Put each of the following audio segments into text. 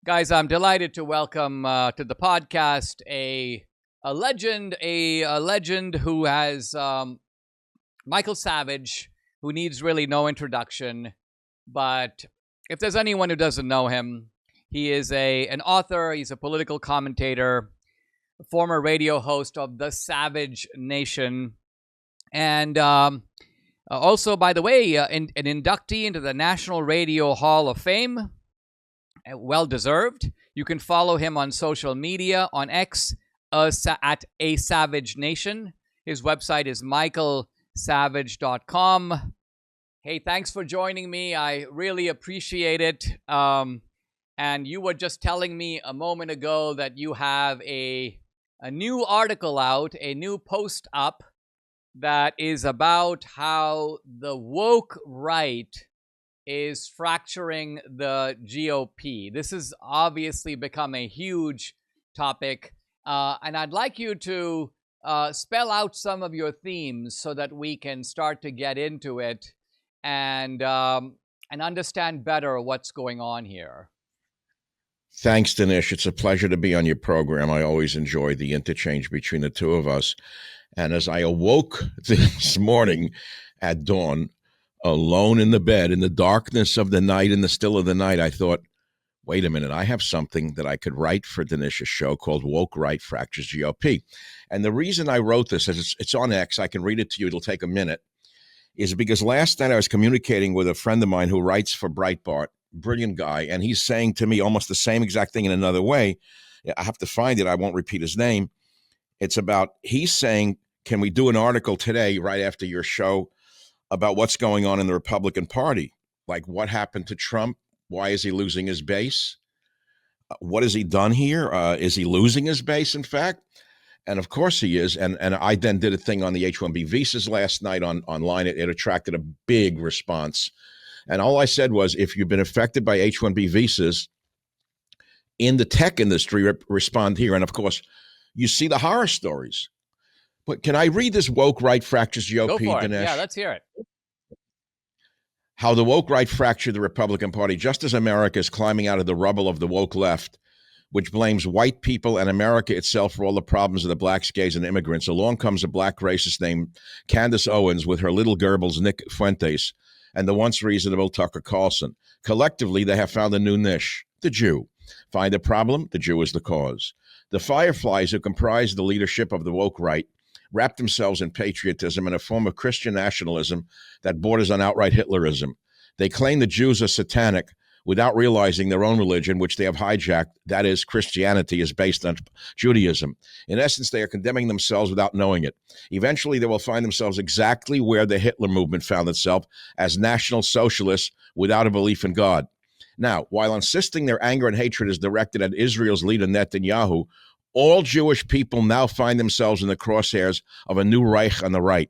Guys, I'm delighted to welcome to the podcast a legend who has Michael Savage, who needs really no introduction. But if there's anyone who doesn't know him, he is an author. He's a political commentator, a former radio host of the Savage Nation, and also, by the way, an inductee into the National Radio Hall of Fame. Well deserved. You can follow him on social media on X at A Savage Nation. His website is michaelsavage.com. Hey, thanks for joining me. I really appreciate it. And you were just telling me a moment ago that you have a new article out, a new post up that is about how the woke right is fracturing the GOP. This has obviously become a huge topic, and I'd like you to spell out some of your themes so that we can start to get into it and understand better what's going on here. Thanks, Dinesh. It's a pleasure to be on your program. I always enjoy the interchange between the two of us. And as I awoke this morning at dawn, alone in the bed, in the darkness of the night, in the still of the night, I thought, wait a minute, I have something that I could write for Dinesh's show called Woke Right Fractures GOP. And the reason I wrote this, is it's on X, I can read it to you, it'll take a minute, is because last night I was communicating with a friend of mine who writes for Breitbart, brilliant guy, and he's saying to me almost the same exact thing in another way. I have to find it, I won't repeat his name. It's about, he's saying, can we do an article today, right after your show, about what's going on in the Republican Party? Like, what happened to Trump? Why is he losing his base? What has he done here? Is he losing his base, in fact? And of course he is. And I then did a thing on the H-1B visas last night online. It attracted a big response. And all I said was, if you've been affected by H-1B visas in the tech industry, respond here. And of course, you see the horror stories. But can I read this woke right fractures GOP, Go for it. Dinesh? Yeah, let's hear it. How the woke right fractured the Republican Party, just as America is climbing out of the rubble of the woke left, which blames white people and America itself for all the problems of the blacks, gays, and immigrants. Along comes a black racist named Candace Owens with her little Goebbels, Nick Fuentes, and the once reasonable Tucker Carlson. Collectively, they have found a new niche, the Jew. Find a problem, the Jew is the cause. The Fireflies, who comprise the leadership of the woke right, wrap themselves in patriotism and a form of Christian nationalism that borders on outright Hitlerism. They claim the Jews are satanic without realizing their own religion, which they have hijacked, that is, Christianity, is based on Judaism. In essence, they are condemning themselves without knowing it. Eventually, they will find themselves exactly where the Hitler movement found itself, as National Socialists without a belief in God. Now, while insisting their anger and hatred is directed at Israel's leader Netanyahu, all Jewish people now find themselves in the crosshairs of a new Reich on the right.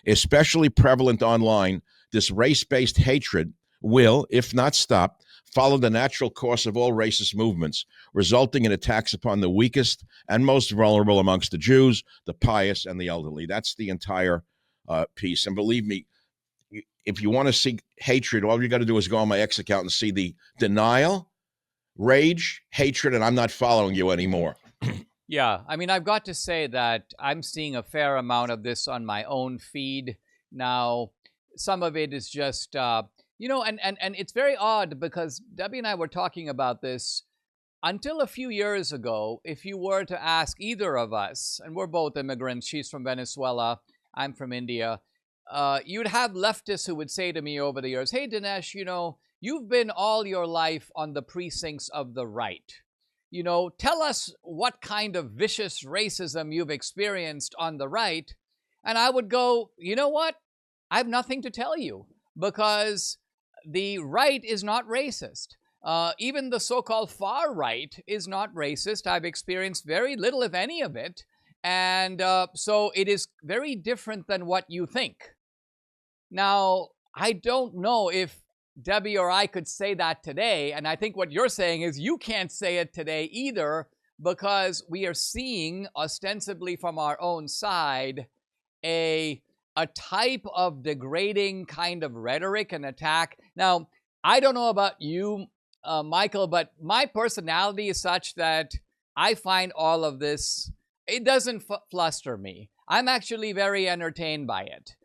Especially prevalent online, this race-based hatred will, if not stopped, follow the natural course of all racist movements, resulting in attacks upon the weakest and most vulnerable amongst the Jews, the pious, and the elderly. That's the entire piece. And believe me, if you want to see hatred, all you got to do is go on my X account and see the denial, rage, hatred, and I'm not following you anymore. Yeah, I mean, I've got to say that I'm seeing a fair amount of this on my own feed now. Some of it is just, and it's very odd because Debbie and I were talking about this. Until a few years ago, if you were to ask either of us, and we're both immigrants, she's from Venezuela, I'm from India, you'd have leftists who would say to me over the years, hey, Dinesh, you've been all your life on the precincts of the right. Tell us what kind of vicious racism you've experienced on the right. And I would go, you know what? I have nothing to tell you because the right is not racist. Even the so-called far right is not racist. I've experienced very little, if any, of it. And so it is very different than what you think. Now, I don't know if Debbie or I could say that today. And I think what you're saying is you can't say it today either, because we are seeing ostensibly from our own side a type of degrading kind of rhetoric and attack. Now, I don't know about you. Michael, but my personality is such that I find all of this, it doesn't fluster me. I'm actually very entertained by it.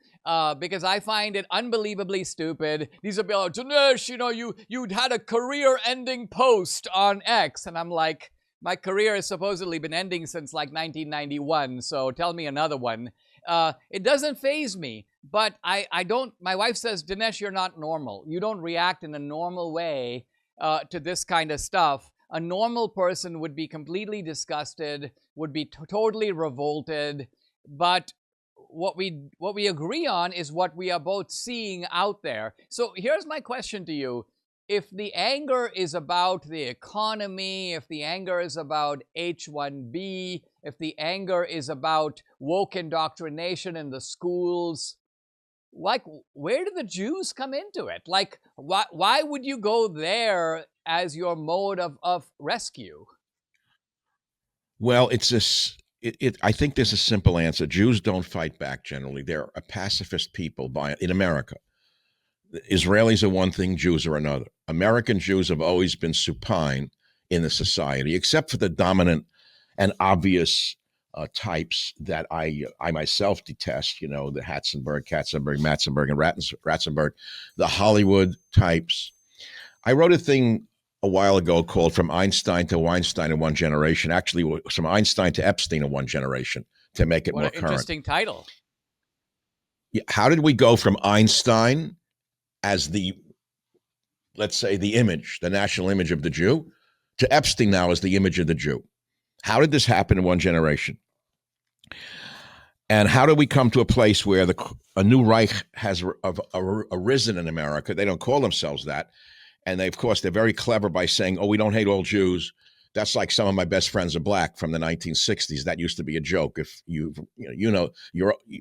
Because I find it unbelievably stupid. These are like, Dinesh, you had a career-ending post on X, and I'm like, my career has supposedly been ending since like 1991. So tell me another one. It doesn't faze me, but I don't. My wife says, Dinesh, you're not normal. You don't react in a normal way to this kind of stuff. A normal person would be completely disgusted, would be totally revolted, but what we agree on is what we are both seeing out there. So here's my question to you. If the anger is about the economy, if the anger is about H1B, if the anger is about woke indoctrination in the schools, like, where do the Jews come into it? Like, why would you go there as your mode of rescue? Well, it's this. I think there's a simple answer. Jews don't fight back generally. They're a pacifist people in America. Israelis are one thing, Jews are another. American Jews have always been supine in the society, except for the dominant and obvious types that I myself detest. You know, the Katzenberg, Matzenberg, and Ratzenberg, the Hollywood types. I wrote a thing a while ago called "From Einstein to Weinstein in One Generation." Actually, from Einstein to Epstein in one generation, to make it What more an current. interesting title. How did we go from Einstein as let's say, the image, the national image of the Jew, to Epstein now as the image of the Jew? How did this happen in one generation? And how did we come to a place where a new Reich has arisen in America? They don't call themselves that. And of course, they're very clever by saying, oh, we don't hate all Jews. That's like some of my best friends are black from the 1960s. That used to be a joke. If you're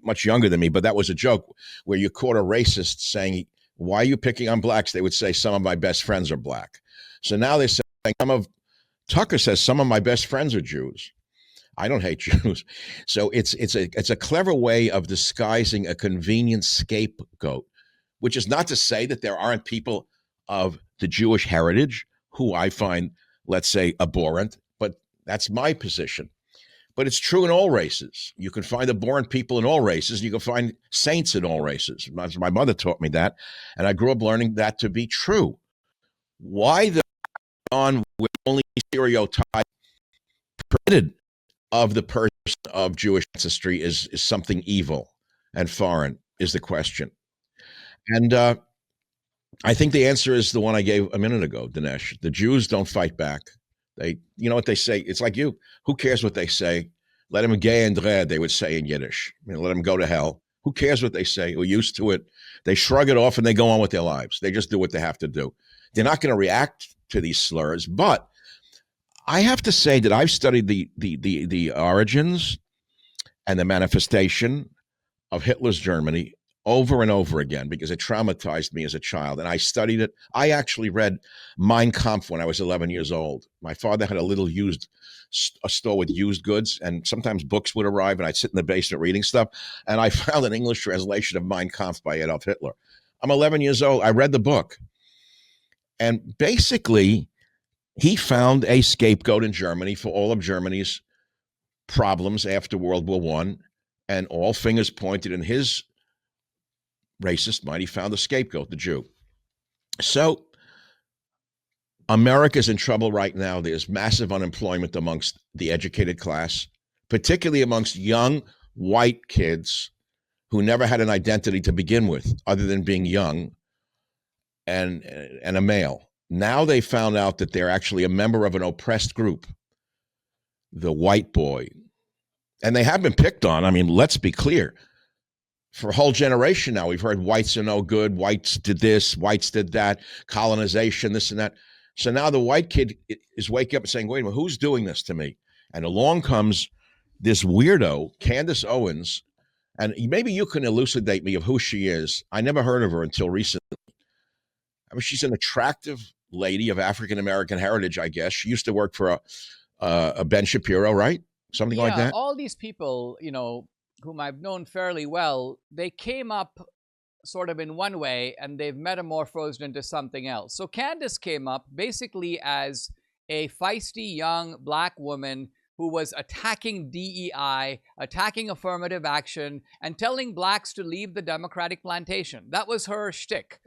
much younger than me, but that was a joke where you caught a racist saying, why are you picking on blacks? They would say, some of my best friends are black. So now they're saying, Tucker says, some of my best friends are Jews. I don't hate Jews. So it's a clever way of disguising a convenient scapegoat, which is not to say that there aren't people of the Jewish heritage who I find, let's say, abhorrent, but that's my position. But it's true in all races. You can find abhorrent people in all races. You can find saints in all races. My mother taught me that, and I grew up learning that to be true. Why the on with only stereotype permitted of the person of Jewish ancestry is something evil and foreign is the question. And I think the answer is the one I gave a minute ago, Dinesh. The Jews don't fight back. You know what they say? It's like you. Who cares what they say? Let them gay and red, they would say in Yiddish. Let them go to hell. Who cares what they say? We're used to it. They shrug it off and they go on with their lives. They just do what they have to do. They're not going to react to these slurs. But I have to say that I've studied the origins and the manifestation of Hitler's Germany over and over again because it traumatized me as a child. And I studied it. I actually read Mein Kampf when I was 11 years old. My father had a store with used goods, and sometimes books would arrive, and I'd sit in the basement reading stuff. And I found an English translation of Mein Kampf by Adolf Hitler. I'm 11 years old. I read the book. And basically, he found a scapegoat in Germany for all of Germany's problems after World War I, and all fingers pointed in his racist mind. He found a scapegoat, the Jew. So America's in trouble right now. There's massive unemployment amongst the educated class, particularly amongst young white kids who never had an identity to begin with other than being young and a male. Now they found out that they're actually a member of an oppressed group, the white boy. And they have been picked on. I mean, let's be clear. For a whole generation now, we've heard whites are no good, whites did this, whites did that, colonization, this and that. So now the white kid is waking up and saying, wait a minute, who's doing this to me? And along comes this weirdo, Candace Owens, and maybe you can elucidate me of who she is. I never heard of her until recently. I mean, she's an attractive lady of African-American heritage, I guess. She used to work for a Ben Shapiro, right? Something like Yeah, that. all these people, whom I've known fairly well, they came up sort of in one way, and they've metamorphosed into something else. So Candace came up basically as a feisty young black woman who was attacking DEI, attacking affirmative action, and telling blacks to leave the Democratic plantation. That was her shtick.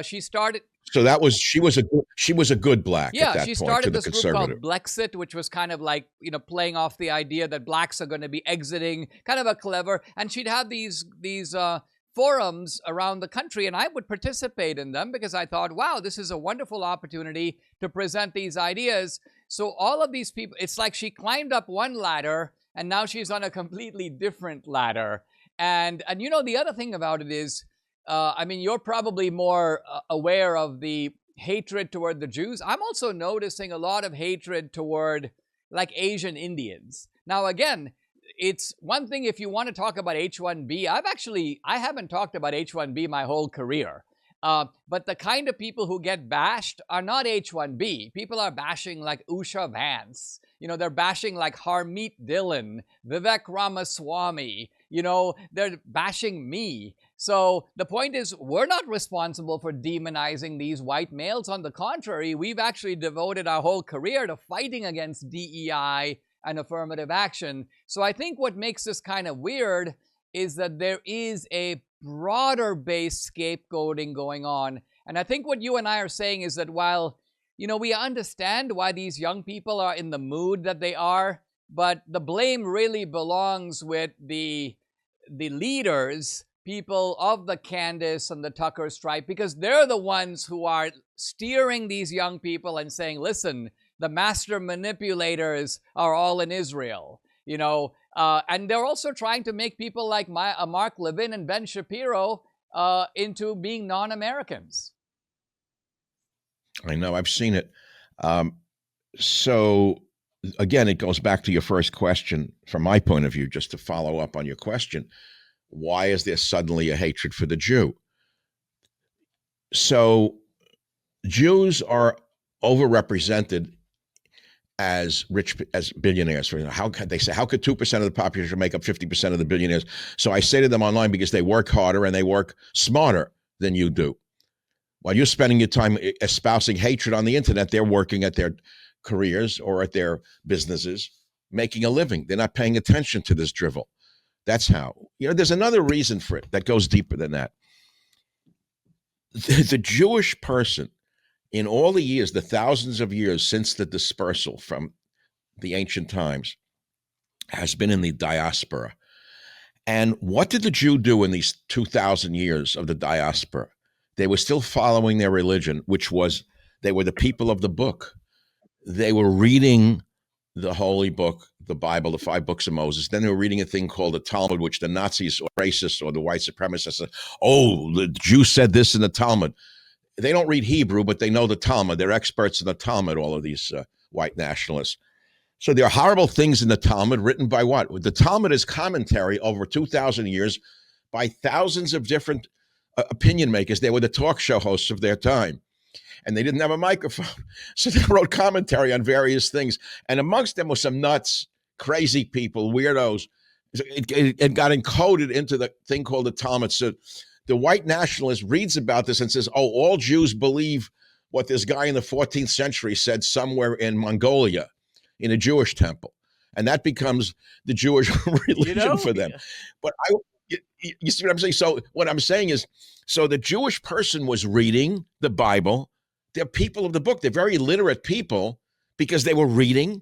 She started. So that was she was a good black at Yeah, that she point to started the this group conservative. called Blexit, which was kind of like, playing off the idea that blacks are going to be exiting, kind of a clever, and she'd have these forums around the country, and I would participate in them because I thought, wow, this is a wonderful opportunity to present these ideas. So all of these people, it's like she climbed up one ladder and now she's on a completely different ladder. And the other thing about it is, I mean, you're probably more aware of the hatred toward the Jews. I'm also noticing a lot of hatred toward like Asian Indians. Now, again, it's one thing if you want to talk about H-1B. I haven't talked about H-1B my whole career. But the kind of people who get bashed are not H-1B. People are bashing like Usha Vance. They're bashing like Harmeet Dillon, Vivek Ramaswamy. They're bashing me. So the point is, we're not responsible for demonizing these white males. On the contrary, we've actually devoted our whole career to fighting against DEI and affirmative action. So I think what makes this kind of weird is that there is a broader based scapegoating going on. And I think what you and I are saying is that while, we understand why these young people are in the mood that they are, but the blame really belongs with the leaders, people of the Candace and the Tucker stripe, because they're the ones who are steering these young people and saying, listen, the master manipulators are all in Israel, and they're also trying to make people like Mark Levin and Ben Shapiro into being non-Americans. I know, I've seen it. So again, it goes back to your first question from my point of view, just to follow up on your question. Why is there suddenly a hatred for the Jew? So Jews are overrepresented as billionaires. How could they say, how could 2% of the population make up 50% of the billionaires? So I say to them online, because they work harder and they work smarter than you do. While you're spending your time espousing hatred on the internet, they're working at their careers or at their businesses, making a living. They're not paying attention to this drivel. That's how. There's another reason for it that goes deeper than that. The Jewish person, in all the years, the thousands of years since the dispersal from the ancient times, has been in the diaspora. And what did the Jew do in these 2,000 years of the diaspora? They were still following their religion, which was, they were the people of the book. They were reading the holy book, the Bible, the 5 books of Moses. Then they were reading a thing called the Talmud, which the Nazis or racists or the white supremacists said, oh, the Jew said this in the Talmud. They don't read Hebrew, but they know the Talmud. They're experts in the Talmud, all of these white nationalists. So there are horrible things in the Talmud written by what? The Talmud is commentary over 2,000 years by thousands of different opinion makers. They were the talk show hosts of their time. And they didn't have a microphone. So they wrote commentary on various things. And amongst them were some nuts, crazy people, weirdos. It got encoded into the thing called the Talmud. So the white nationalist reads about this and says, oh, all Jews believe what this guy in the 14th century said somewhere in Mongolia in a Jewish temple. And that becomes the Jewish religion for them. But you see what I'm saying? So what I'm saying is, so the Jewish person was reading the Bible. They're people of the book. They're very literate people because they were reading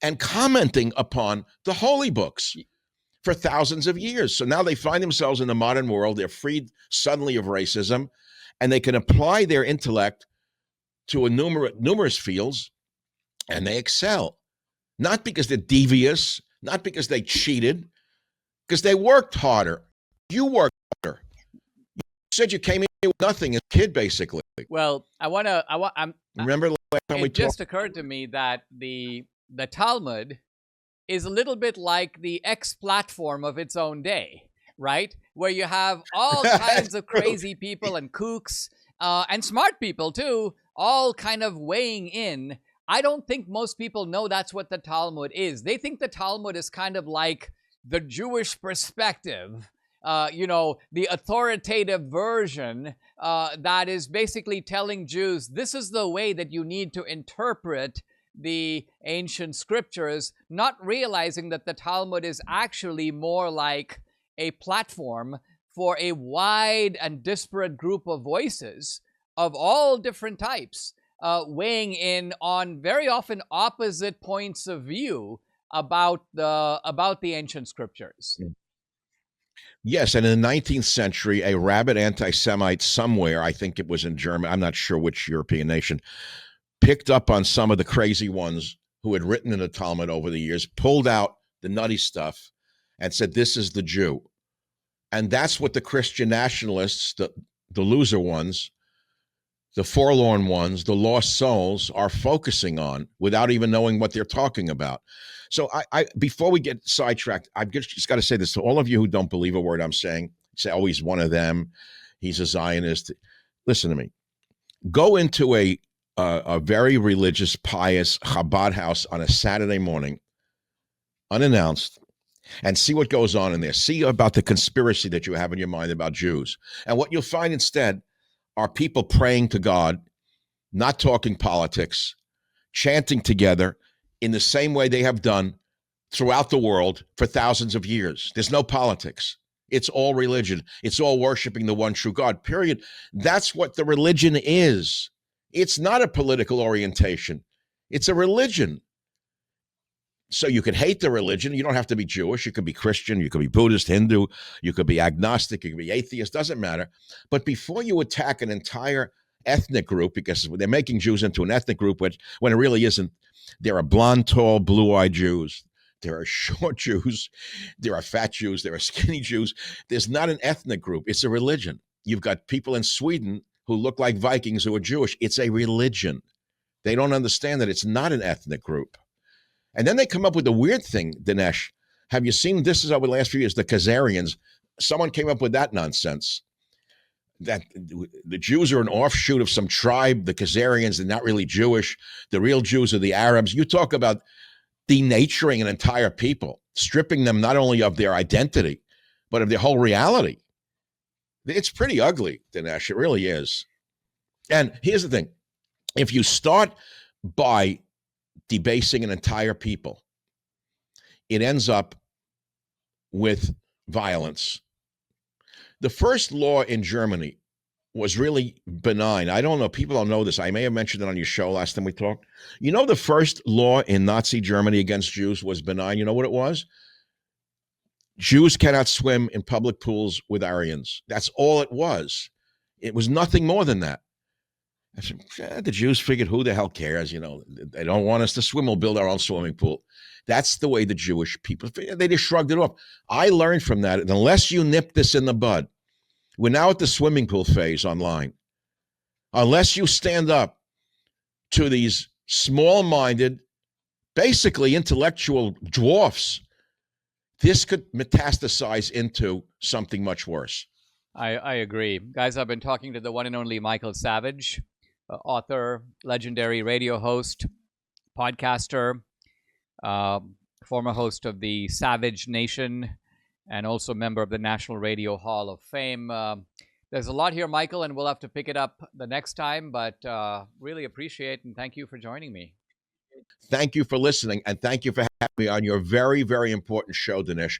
and commenting upon the holy books for thousands of years. So now they find themselves in the modern world. They're freed suddenly of racism, and they can apply their intellect to a numerous fields, and they excel. Not because they're devious, not because they cheated, because they worked harder. You worked harder. You said you came in with nothing as a kid, basically. Well, remember the last time we talked? It just occurred to me that the Talmud is a little bit like the X platform of its own day, right? Where you have all kinds of crazy people and kooks and smart people too, all kind of weighing in. I don't think most people know that's what the Talmud is. They think the Talmud is kind of like the Jewish perspective, the authoritative version that is basically telling Jews this is the way that you need to interpret the ancient scriptures, not realizing that the Talmud is actually more like a platform for a wide and disparate group of voices of all different types, weighing in on very often opposite points of view about the ancient scriptures. Yes, and in the 19th century, a rabid anti-Semite somewhere, I think it was in Germany, I'm not sure which European nation, picked up on some of the crazy ones who had written in the Talmud over the years, pulled out the nutty stuff, and said, "This is the Jew." And that's what the Christian nationalists, the loser ones, the forlorn ones, the lost souls are focusing on without even knowing what they're talking about. So I before we get sidetracked, I've just got to say this to all of you who don't believe a word I'm saying. Say, oh, he's one of them. He's a Zionist. Listen to me. Go into a very religious, pious Chabad house on a Saturday morning, unannounced, and see what goes on in there. See about the conspiracy that you have in your mind about Jews. And what you'll find instead are people praying to God, not talking politics, chanting together in the same way they have done throughout the world for thousands of years. There's no politics. It's all religion. It's all worshiping the one true God, period. That's what the religion is. It's not a political orientation. It's a religion. So you can hate the religion. You don't have to be Jewish. You could be Christian. You could be Buddhist, Hindu. You could be agnostic. You could be atheist. Doesn't matter. But before you attack an entire ethnic group, because they're making Jews into an ethnic group, which when it really isn't, there are blonde, tall, blue-eyed Jews. There are short Jews. There are fat Jews. There are skinny Jews. There's not an ethnic group. It's a religion. You've got people in Sweden who look like Vikings who are Jewish. It's a religion. They don't understand that it's not an ethnic group. And then they come up with the weird thing, Dinesh. Have you seen this is over the last few years, the Khazarians? Someone came up with that nonsense. That the Jews are an offshoot of some tribe. The Khazarians are not really Jewish. The real Jews are the Arabs. You talk about denaturing an entire people, stripping them not only of their identity, but of their whole reality. It's pretty ugly, Dinesh. It really is. And here's the thing. If you start by debasing an entire people, it ends up with violence. The first law in Germany was really benign. I don't know. People don't know this. I may have mentioned it on your show last time we talked. You know, the first law in Nazi Germany against Jews was benign. You know what it was? Jews cannot swim in public pools with Aryans. That's all it was. It was nothing more than that. I said, the Jews figured, who the hell cares? You know, they don't want us to swim. We'll build our own swimming pool. That's the way the Jewish people, they just shrugged it off. I learned from that. And unless you nip this in the bud, we're now at the swimming pool phase online. Unless you stand up to these small-minded, basically intellectual dwarfs, this could metastasize into something much worse. I agree. Guys, I've been talking to the one and only Michael Savage, author, legendary radio host, podcaster, former host of the Savage Nation, and also member of the National Radio Hall of Fame. There's a lot here, Michael, and we'll have to pick it up the next time, but really appreciate and thank you for joining me. Thank you for listening, and thank you for having me on your very, very important show, Dinesh.